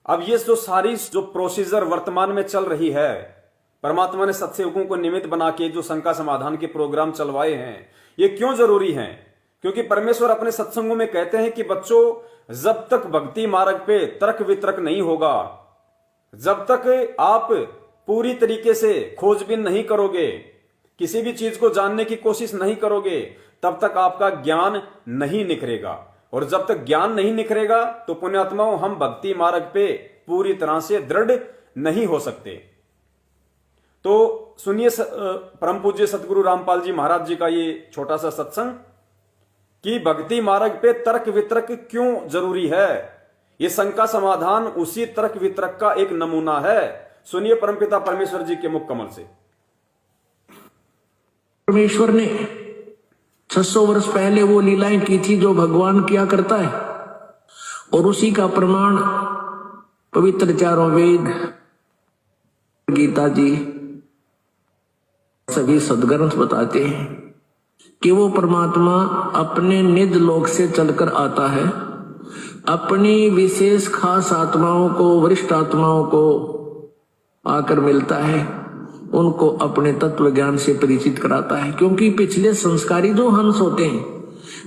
अब ये जो सारी जो प्रोसीजर वर्तमान में चल रही है, परमात्मा ने सत्सेवकों को निमित्त बना के जो शंका समाधान के प्रोग्राम चलवाए हैं, ये क्यों जरूरी हैं? क्योंकि परमेश्वर अपने सत्संगों में कहते हैं कि बच्चों, जब तक भक्ति मार्ग पे तर्क वितर्क नहीं होगा, जब तक आप पूरी तरीके से खोजबीन नहीं करोगे, किसी भी चीज को जानने की कोशिश नहीं करोगे, तब तक आपका ज्ञान नहीं निखरेगा। और जब तक ज्ञान नहीं निखरेगा तो पुण्यात्माओं, हम भक्ति मार्ग पे पूरी तरह से दृढ़ नहीं हो सकते। तो सुनिए परम पूज्य सतगुरु रामपाल जी महाराज जी का ये छोटा सा सत्संग कि भक्ति मार्ग पे तर्क वितर्क क्यों जरूरी है। ये शंका समाधान उसी तर्क वितर्क का एक नमूना है। सुनिए परमपिता परमेश्वर जी के मुख कमल से। परमेश्वर ने 600 वर्ष पहले वो लीलाएं की थी जो भगवान किया करता है, और उसी का प्रमाण पवित्र चारों वेद, गीता जी, सभी सदग्रंथ बताते हैं कि वो परमात्मा अपने निज लोक से चलकर आता है, अपनी विशेष खास आत्माओं को, वरिष्ठ आत्माओं को आकर मिलता है, उनको अपने तत्व ज्ञान से परिचित कराता है। क्योंकि पिछले संस्कारी जो हंस होते हैं,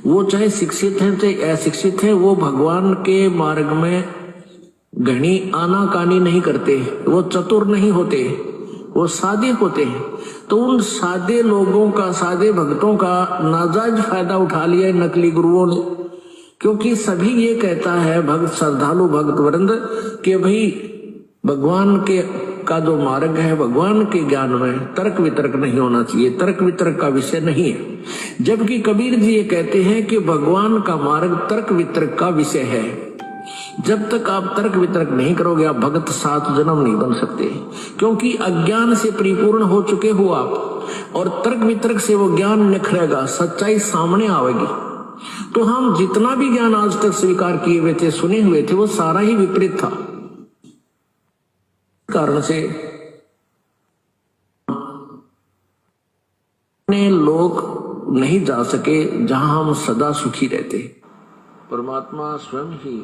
वो चाहे शिक्षित हैं चाहे अशिक्षित हैं, वो भगवान के मार्ग में घनी आनाकानी नहीं करते, वो चतुर नहीं होते, वो सादे होते हैं। तो उन सादे लोगों का, सादे भक्तों का नाजायज फायदा उठा लिया नकली गुरुओं ने। क्योंकि सभी ये कहता है भक्त, श्रद्धालु भक्त वृंद, कि भाई भगवान के का जो मार्ग है, भगवान के ज्ञान में तर्क वितर्क नहीं होना चाहिए, तर्क वितर्क का विषय नहीं है। जबकि कबीर जी ये कहते हैं कि भगवान का मार्ग तर्क वितर्क का विषय है। जब तक आप तर्क वितर्क नहीं करोगे, आप भगत 7 जन्म नहीं बन सकते। क्योंकि अज्ञान से परिपूर्ण हो चुके हो आप, और तर्क वितर्क से वो ज्ञान निखरेगा, सच्चाई सामने आएगी। तो हम जितना भी ज्ञान आज तक स्वीकार किए हुए थे, सुने हुए थे, वो सारा ही विपरीत था। कारण से लोग नहीं जा सके जहां हम सदा सुखी रहते। परमात्मा स्वयं ही।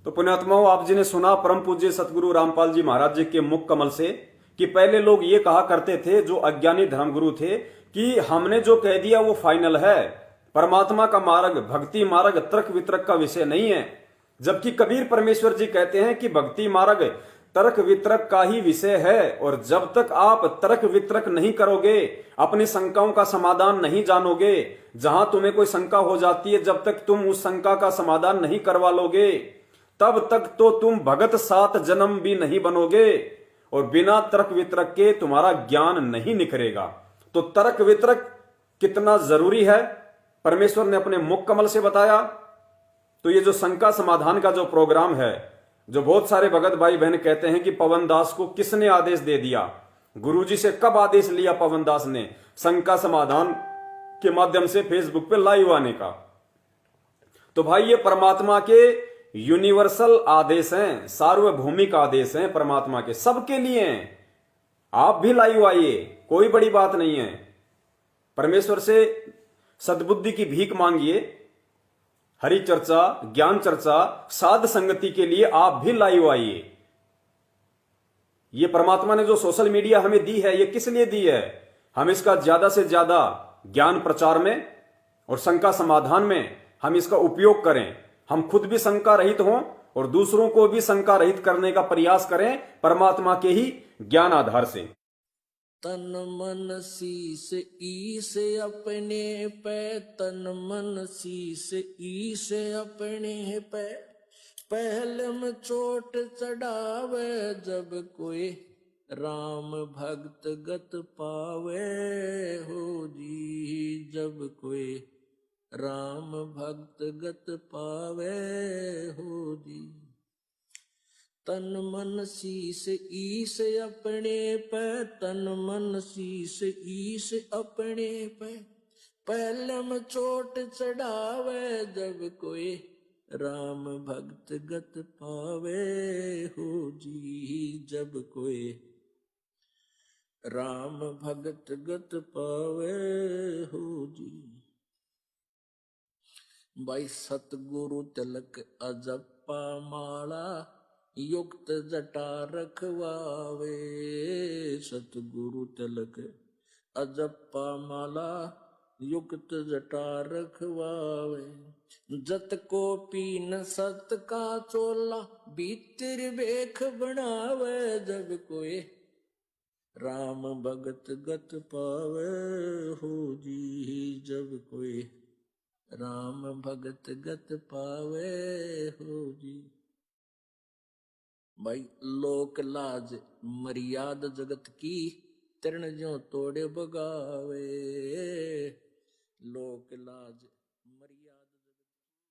तो पुण्यात्माओं, आप जी ने सुना परम पूज्य सतगुरु रामपाल जी महाराज जी के मुख कमल से कि पहले लोग ये कहा करते थे, जो अज्ञानी धर्मगुरु थे, कि हमने जो कह दिया वो फाइनल है, परमात्मा का मार्ग, भक्ति मार्ग तर्क वितर्क का विषय नहीं है। जबकि कबीर परमेश्वर जी कहते हैं कि भक्ति मार्ग तर्क वितर्क का ही विषय है। और जब तक आप तर्क वितर्क नहीं करोगे, अपनी शंकाओं का समाधान नहीं जानोगे, जहां तुम्हें कोई शंका हो जाती है, जब तक तुम उस शंका का समाधान नहीं करवा लोगे, तब तक तो तुम भगत 7 जन्म भी नहीं बनोगे, और बिना तर्क वितर्क के तुम्हारा ज्ञान नहीं निखरेगा। तो तर्क वितर्क कितना जरूरी है, परमेश्वर ने अपने मुख कमल से बताया। तो ये जो शंका समाधान का जो प्रोग्राम है, जो बहुत सारे भगत भाई बहन कहते हैं कि पवन दास को किसने आदेश दे दिया, गुरुजी से कब आदेश लिया पवन दास ने शंका समाधान के माध्यम से फेसबुक पे लाइव आने का। तो भाई, ये परमात्मा के यूनिवर्सल आदेश हैं, सार्वभौमिक आदेश हैं, परमात्मा के सबके लिए हैं। आप भी लाइव आइए, कोई बड़ी बात नहीं है। परमेश्वर से सद्बुद्धि की भीख मांगिए, हरि चर्चा, ज्ञान चर्चा, साध संगति के लिए आप भी लाइव आइए। ये परमात्मा ने जो सोशल मीडिया हमें दी है, ये किस लिए दी है? हम इसका ज्यादा से ज्यादा ज्ञान प्रचार में और शंका समाधान में हम इसका उपयोग करें। हम खुद भी शंका रहित हों और दूसरों को भी शंका रहित करने का प्रयास करें, परमात्मा के ही ज्ञान आधार से। तन मन शीस ईस अपने पे, तन मन शीस ईस अपने पे, पहले में चोट चढ़ावे, जब कोई राम भक्त गत पावे हो जी, जब कोई राम भक्त गत पावे हो जी। तन मन शीस ईस अपने पे, तन मन शीस ईस अपने पे, पहले में चोट चढ़ावे, जब कोई राम भक्त गत पावे हो जी, जब कोई राम भक्त गत पावे हो जी। भाई सतगुरु तिलक अजप्पा माला युक्त जटा रखवावे। सतगुरु तिलक अजप्पा माला युक्त जटा रखवावे। जत को पीन सत का चोला भीतर बेख बनावे। जब कोई राम भगत गत पावे हो जी। जब कोई राम भगत गत पावे हो जी। भाई लोक लाज मर्याद जगत की तरण ज्यों तोड़े बगावे। लोक लाज